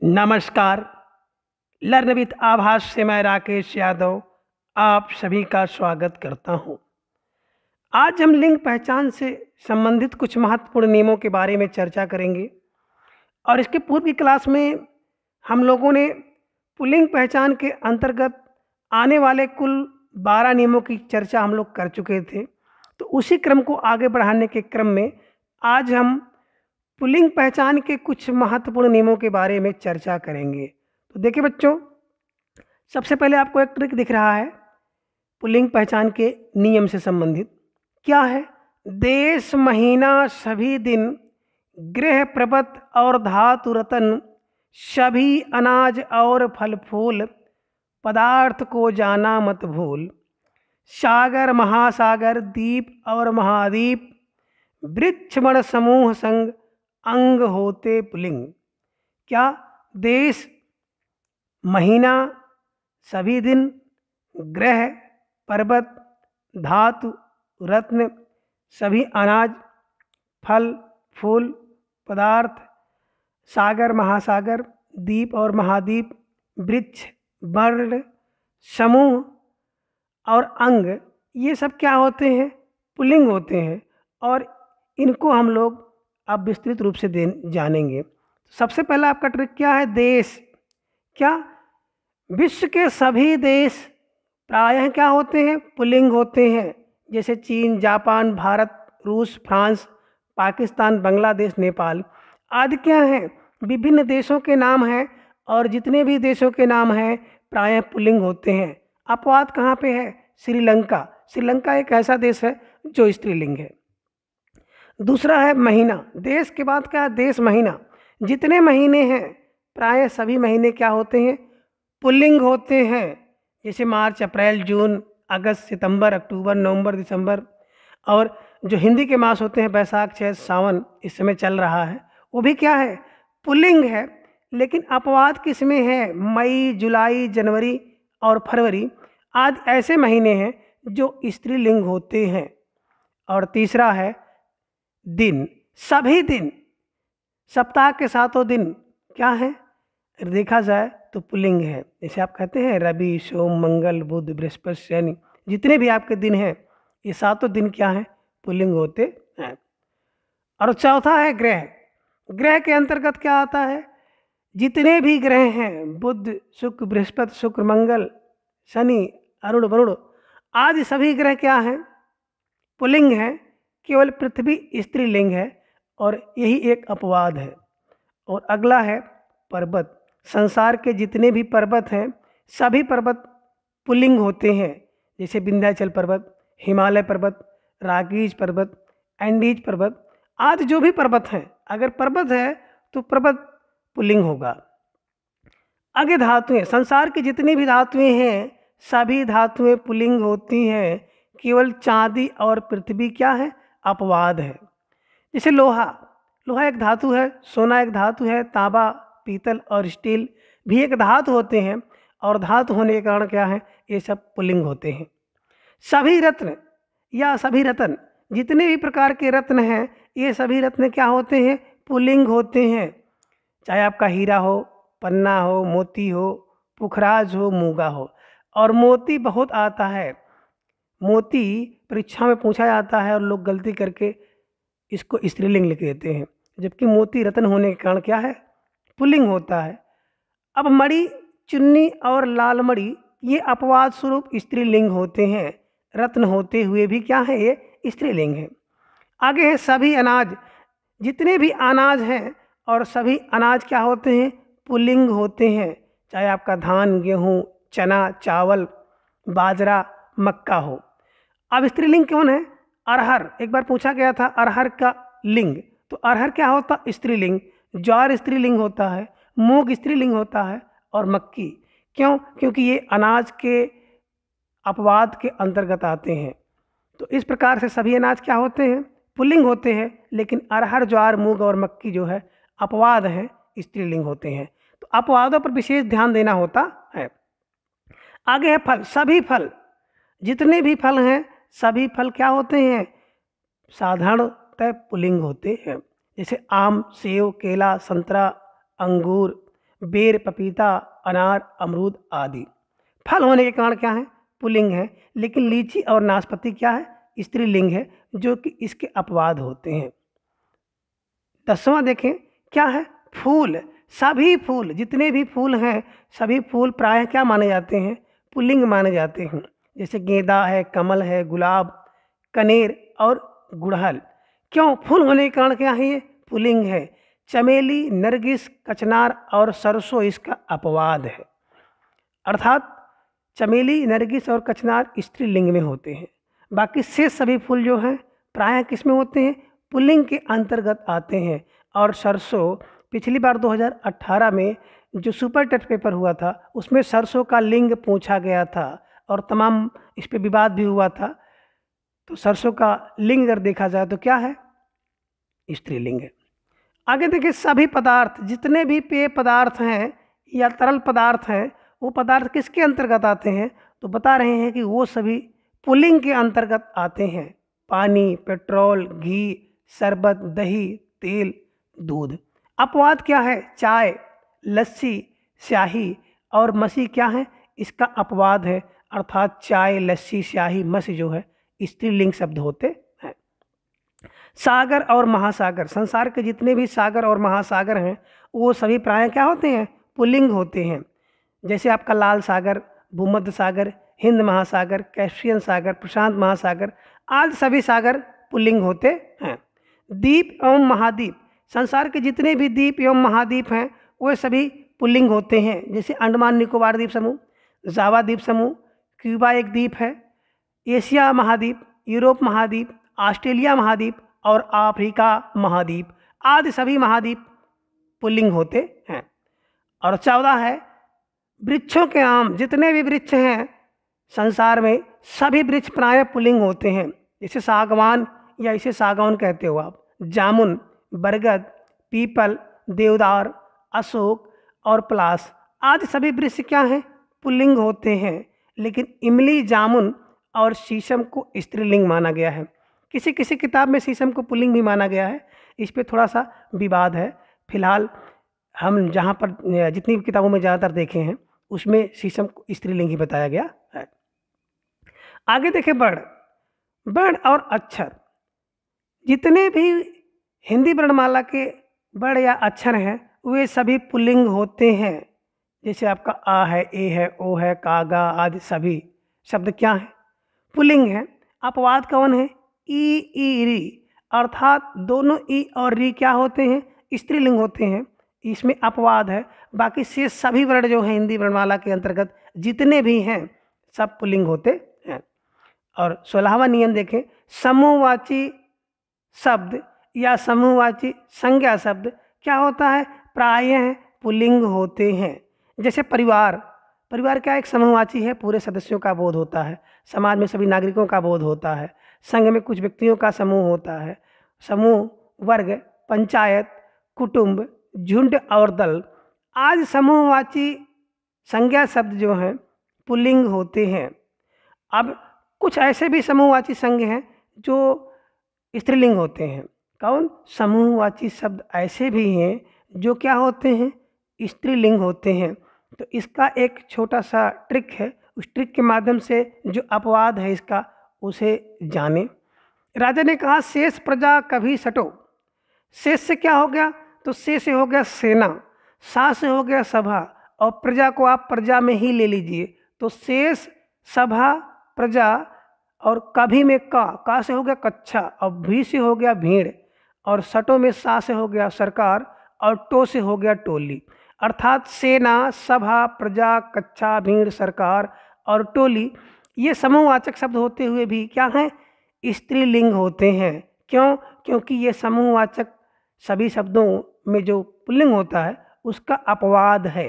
नमस्कार। Learn with आभास से मैं राकेश यादव आप सभी का स्वागत करता हूं। आज हम लिंग पहचान से संबंधित कुछ महत्वपूर्ण नियमों के बारे में चर्चा करेंगे और इसके पूर्व की क्लास में हम लोगों ने पुल्लिंग पहचान के अंतर्गत आने वाले कुल 12 नियमों की चर्चा हम लोग कर चुके थे। तो उसी क्रम को आगे बढ़ाने के क्रम में आज हम पुल्लिंग पहचान के कुछ महत्वपूर्ण नियमों के बारे में चर्चा करेंगे। तो देखिए बच्चों, सबसे पहले आपको एक ट्रिक दिख रहा है पुल्लिंग पहचान के नियम से संबंधित। क्या है? देश, महीना, सभी दिन, गृह, पर्वत और धातु रत्न, सभी अनाज और फल फूल, पदार्थ को जाना मत भूल, सागर, महासागर, द्वीप और महाद्वीप, वृक्ष, वण, समूह, संग, अंग होते पुल्लिंग। क्या? देश, महीना, सभी दिन, ग्रह, पर्वत, धातु, रत्न, सभी अनाज, फल फूल, पदार्थ, सागर, महासागर, द्वीप और महाद्वीप, वृक्ष, वर्ण, समूह और अंग, ये सब क्या होते हैं? पुल्लिंग होते हैं। और इनको हम लोग अब विस्तृत रूप से जानेंगे। सबसे पहला आपका ट्रिक क्या है? देश। क्या? विश्व के सभी देश प्रायः क्या होते हैं? पुल्लिंग होते हैं। जैसे चीन, जापान, भारत, रूस, फ्रांस, पाकिस्तान, बांग्लादेश, नेपाल आदि क्या हैं? विभिन्न देशों के नाम हैं और जितने भी देशों के नाम हैं प्रायः पुल्लिंग होते हैं। अपवाद कहाँ पे है? श्रीलंका। श्रीलंका एक ऐसा देश है जो स्त्रीलिंग है। दूसरा है महीना। देश के बाद क्या है? देश, महीना। जितने महीने हैं प्रायः सभी महीने क्या होते हैं? पुल्लिंग होते हैं। जैसे मार्च, अप्रैल, जून, अगस्त, सितंबर, अक्टूबर, नवंबर, दिसंबर। और जो हिंदी के मास होते हैं बैसाख, चैत, सावन इस समय चल रहा है, वो भी क्या है? पुल्लिंग है। लेकिन अपवाद किस में है? मई, जुलाई, जनवरी और फरवरी आदि ऐसे महीने हैं जो स्त्रीलिंग होते हैं। और तीसरा है दिन। सभी दिन, सप्ताह के 7 दिन क्या है? देखा जाए तो पुल्लिंग है। जैसे आप कहते हैं रवि, सोम, मंगल, बुध, बृहस्पति, शनि, जितने भी आपके दिन हैं ये 7 दिन क्या हैं? पुल्लिंग होते हैं। और चौथा है ग्रह। ग्रह के अंतर्गत क्या आता है? जितने भी ग्रह हैं, बुध, शुक्र, बृहस्पति, शुक्र, मंगल, शनि, अरुण, वरुण आदि सभी ग्रह क्या हैं? पुल्लिंग है। केवल पृथ्वी स्त्रीलिंग है और यही एक अपवाद है। और अगला है पर्वत। संसार के जितने भी पर्वत हैं सभी पर्वत पुल्लिंग होते हैं। जैसे विंध्याचल पर्वत, हिमालय पर्वत, रागीज पर्वत, एंडीज पर्वत आदि जो भी पर्वत हैं, अगर पर्वत है तो पर्वत पुल्लिंग होगा। आगे धातुएं। संसार की जितनी भी धातुएं हैं सभी धातुएं पुल्लिंग होती हैं। केवल चांदी और पृथ्वी क्या है? अपवाद है। जैसे लोहा। लोहा एक धातु है, सोना एक धातु है, तांबा, पीतल और स्टील भी एक धातु होते हैं और धातु होने के कारण क्या है? ये सब पुल्लिंग होते हैं। सभी रत्न या सभी रत्न, जितने भी प्रकार के रत्न हैं ये सभी रत्न क्या होते हैं? पुल्लिंग होते हैं। चाहे आपका हीरा हो, पन्ना हो, मोती हो, पुखराज हो, मूंगा हो। और मोती बहुत आता है। मोती परीक्षा में पूछा जाता है और लोग गलती करके इसको स्त्रीलिंग लिख देते हैं, जबकि मोती रत्न होने के कारण क्या है? पुल्लिंग होता है। अब मणि, चुन्नी और लाल मणि ये अपवाद स्वरूप स्त्रीलिंग होते हैं। रत्न होते हुए भी क्या है? ये स्त्रीलिंग है। आगे है सभी अनाज। जितने भी अनाज हैं और सभी अनाज क्या होते हैं? पुल्लिंग होते हैं। चाहे आपका धान, गेहूँ, चना, चावल, बाजरा, मक्का हो। अब स्त्रीलिंग कौन है? अरहर। एक बार पूछा गया था अरहर का लिंग, तो अरहर क्या होता? स्त्रीलिंग। ज्वार स्त्रीलिंग होता है, मूंग स्त्रीलिंग होता है और मक्की। क्यों? क्योंकि ये अनाज के अपवाद के अंतर्गत आते हैं। तो इस प्रकार से सभी अनाज क्या होते हैं? पुल्लिंग होते हैं। लेकिन अरहर, ज्वार, मूंग और मक्की जो है अपवाद हैं, स्त्रीलिंग होते हैं। तो अपवादों पर विशेष ध्यान देना होता है। आगे है फल। सभी फल, जितने भी फल हैं सभी फल क्या होते हैं? साधारणतः पुल्लिंग होते हैं। जैसे आम, सेब, केला, संतरा, अंगूर, बेर, पपीता, अनार, अमरूद आदि। फल होने के कारण क्या है? पुल्लिंग है। लेकिन लीची और नाशपाती क्या है? स्त्रीलिंग है, जो कि इसके अपवाद होते हैं। 10वां देखें क्या है? फूल। सभी फूल, जितने भी फूल हैं, सभी फूल प्रायः क्या माने जाते हैं? पुल्लिंग माने जाते हैं। जैसे गेंदा है, कमल है, गुलाब, कनेर और गुड़हल। क्यों? फूल होने के कारण क्या है? ये पुल्लिंग है। चमेली, नरगिस, कचनार और सरसों इसका अपवाद है। अर्थात चमेली, नरगिस और कचनार स्त्रीलिंग में होते हैं। बाकी शेष सभी फूल जो हैं प्रायः किस में होते हैं? पुल्लिंग के अंतर्गत आते हैं। और सरसों, पिछली बार 2018 में जो सुपर टेट पेपर हुआ था उसमें सरसों का लिंग पूछा गया था और तमाम इस पर विवाद भी हुआ था। तो सरसों का लिंग अगर देखा जाए तो क्या है? स्त्रीलिंग है। आगे देखिए, सभी पदार्थ, जितने भी पेय पदार्थ हैं या तरल पदार्थ हैं, वो पदार्थ किसके अंतर्गत आते हैं? तो बता रहे हैं कि वो सभी पुल्लिंग के अंतर्गत आते हैं। पानी, पेट्रोल, घी, शरबत, दही, तेल, दूध। अपवाद क्या है? चाय, लस्सी, स्याही और मसी क्या है? इसका अपवाद है। अर्थात चाय, लस्सी, स्याही, मसी जो है स्त्रीलिंग शब्द होते हैं। सागर और महासागर, संसार के जितने भी सागर और महासागर हैं वो सभी प्रायः क्या होते हैं? पुल्लिंग होते हैं। जैसे आपका लाल सागर, भूमध्य सागर, हिंद महासागर, कैस्पियन सागर, प्रशांत महासागर आदि सभी सागर पुल्लिंग होते हैं। द्वीप एवं महाद्वीप, संसार के जितने भी द्वीप एवं महाद्वीप हैं वे सभी पुल्लिंग होते हैं। जैसे अंडमान निकोबार द्वीप समूह, जावा द्वीप समूह, क्यूबा एक द्वीप है, एशिया महाद्वीप, यूरोप महाद्वीप, ऑस्ट्रेलिया महाद्वीप और अफ्रीका महाद्वीप आदि सभी महाद्वीप पुल्लिंग होते हैं। और 14 है वृक्षों के नाम। जितने भी वृक्ष हैं संसार में सभी वृक्ष प्रायः पुल्लिंग होते हैं। जैसे सागवान या इसे सागौन कहते हो आप, जामुन, बरगद, पीपल, देवदार, अशोक और पलास आदि सभी वृक्ष क्या हैं? पुल्लिंग होते हैं। लेकिन इमली, जामुन और शीशम को स्त्रीलिंग माना गया है। किसी किसी किताब में शीशम को पुल्लिंग भी माना गया है। इस पे थोड़ा सा विवाद है। फिलहाल हम जहाँ पर जितनी भी किताबों में ज़्यादातर देखे हैं उसमें शीशम को स्त्रीलिंग ही बताया गया है। आगे देखें वर्ण। वर्ण और अक्षर, जितने भी हिंदी वर्णमाला के वर्ण या अक्षर हैं वे सभी पुल्लिंग होते हैं। जैसे आपका आ है, ए है, ओ है, का, गा आदि सभी शब्द क्या हैं? पुल्लिंग है। अपवाद कौन है? ई, ई, री। अर्थात दोनों ई और री क्या होते हैं? स्त्रीलिंग होते हैं। इसमें अपवाद है। बाकी शेष सभी वर्ण जो हैं हिंदी वर्णमाला के अंतर्गत जितने भी हैं सब पुल्लिंग होते हैं। और 16वां नियम देखें, समूहवाची शब्द या समूहवाची संज्ञा शब्द क्या होता है? प्रायः पुल्लिंग होते हैं। जैसे परिवार, परिवार क्या एक समूहवाची है, पूरे सदस्यों का बोध होता है। समाज में सभी नागरिकों का बोध होता है। संघ में कुछ व्यक्तियों का समूह होता है। समूह, वर्ग, पंचायत, कुटुंब, झुंड और दल आज समूहवाची संज्ञा शब्द जो हैं पुल्लिंग होते हैं। अब कुछ ऐसे भी समूहवाची संज्ञा हैं जो स्त्रीलिंग होते हैं। कौन? समूहवाची शब्द ऐसे भी हैं जो क्या होते हैं? स्त्रीलिंग होते हैं। तो इसका एक छोटा सा ट्रिक है, उस ट्रिक के माध्यम से जो अपवाद है इसका उसे जाने। राजा ने कहा शेष प्रजा कभी सटो। शेष से क्या हो गया? तो से से हो गया सेना, सा से हो गया सभा और प्रजा को आप प्रजा में ही ले लीजिए। तो शेष, सभा, प्रजा और कभी में का से हो गया कच्छा और भी से हो गया भीड़ और सटो में सा से हो गया सरकार और टो से हो गया टोली। अर्थात सेना, सभा, प्रजा, कच्छा, भीड़, सरकार और टोली ये समूहवाचक शब्द होते हुए भी क्या हैं? स्त्रीलिंग होते हैं। क्यों? क्योंकि ये समूहवाचक सभी शब्दों में जो पुल्लिंग होता है उसका अपवाद है।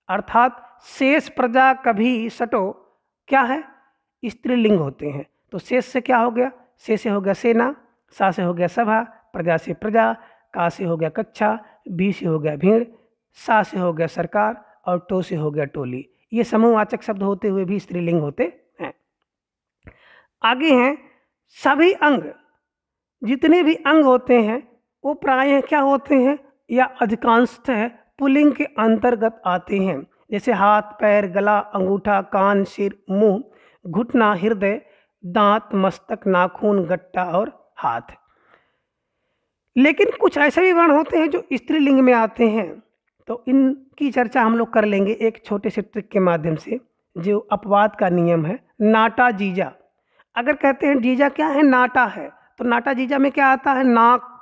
अर्थात शेष, प्रजा, कभी, सटो क्या है? स्त्रीलिंग होते हैं। तो शेष से क्या हो गया? से हो गया सेना, सा से हो गया सभा, प्रजा से प्रजा, का से हो गया कच्छा, भी से हो गया भीड़, सा से हो गया सरकार और टो से हो गया टोली। ये समूहवाचक शब्द होते हुए भी स्त्रीलिंग होते हैं। आगे हैं सभी अंग। जितने भी अंग होते हैं वो प्रायः क्या होते हैं? या अधिकांशतः पुल्लिंग के अंतर्गत आते हैं, जैसे हाथ, पैर, गला, अंगूठा, कान, सिर, मुंह, घुटना, हृदय, दांत, मस्तक, नाखून, गट्टा और हाथ। लेकिन कुछ ऐसे भी वर्ण होते हैं जो स्त्रीलिंग में आते हैं, तो इनकी चर्चा हम लोग कर लेंगे एक छोटे से ट्रिक के माध्यम से, जो अपवाद का नियम है। नाटा जीजा, अगर कहते हैं जीजा क्या है, नाटा है, तो नाटा जीजा में क्या आता है, नाक,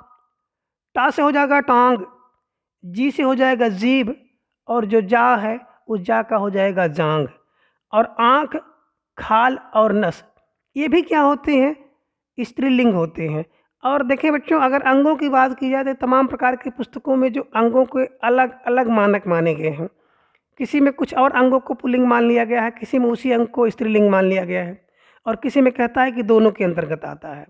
टा से हो जाएगा टांग, जी से हो जाएगा जीभ, और जो जा है उस जा का हो जाएगा जांग, और आँख, खाल और नस, ये भी क्या होते हैं, स्त्रीलिंग होते हैं। और देखें बच्चों, अगर अंगों की बात की जाए तो तमाम प्रकार की पुस्तकों में जो अंगों के अलग अलग मानक माने गए हैं, किसी में कुछ और अंगों को पुल्लिंग मान लिया गया है, किसी में उसी अंग को स्त्रीलिंग मान लिया गया है, और किसी में कहता है कि दोनों के अंतर्गत आता है।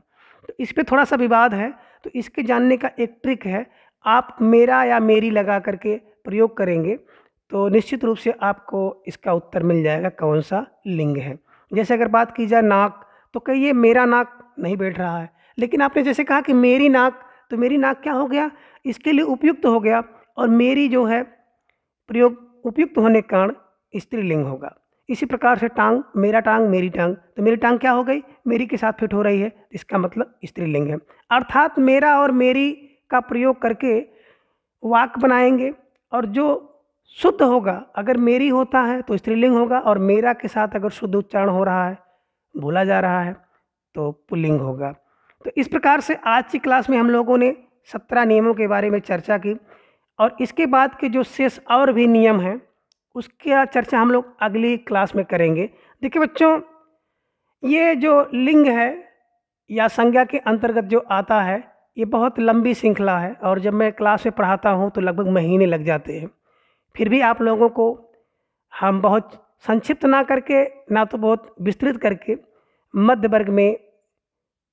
तो इस पर थोड़ा सा विवाद है, तो इसके जानने का एक ट्रिक है, आप मेरा या मेरी लगा करके प्रयोग करेंगे तो निश्चित रूप से आपको इसका उत्तर मिल जाएगा कौन सा लिंग है। जैसे अगर बात की जाए नाक, तो कहिए मेरा नाक नहीं बैठ रहा है, लेकिन आपने जैसे कहा कि मेरी नाक, तो मेरी नाक क्या हो गया, इसके लिए उपयुक्त हो गया, और मेरी जो है प्रयोग उपयुक्त होने के कारण स्त्रीलिंग होगा। इसी प्रकार से टांग, मेरा टांग, मेरी टांग, तो मेरी टांग क्या हो गई, मेरी के साथ फिट हो रही है, इसका मतलब स्त्रीलिंग है। अर्थात मेरा और मेरी का प्रयोग करके वाक्य बनाएंगे, और जो शुद्ध होगा, अगर मेरी होता है तो स्त्रीलिंग होगा, और मेरा के साथ अगर शुद्ध उच्चारण हो रहा है, बोला जा रहा है, तो पुल्लिंग होगा। तो इस प्रकार से आज की क्लास में हम लोगों ने 17 नियमों के बारे में चर्चा की, और इसके बाद के जो शेष और भी नियम हैं उसका चर्चा हम लोग अगली क्लास में करेंगे। देखिए बच्चों, ये जो लिंग है या संज्ञा के अंतर्गत जो आता है, ये बहुत लंबी श्रृंखला है, और जब मैं क्लास में पढ़ाता हूँ तो लगभग महीने लग जाते हैं। फिर भी आप लोगों को हम बहुत संक्षिप्त ना करके, ना तो बहुत विस्तृत करके, मध्य वर्ग में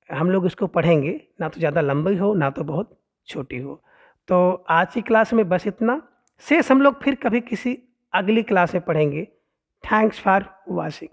हम लोग इसको पढ़ेंगे, ना तो ज़्यादा लंबी हो ना तो बहुत छोटी हो। तो आज की क्लास में बस इतना, शेष हम लोग फिर कभी किसी अगली क्लास में पढ़ेंगे। Thanks for watching.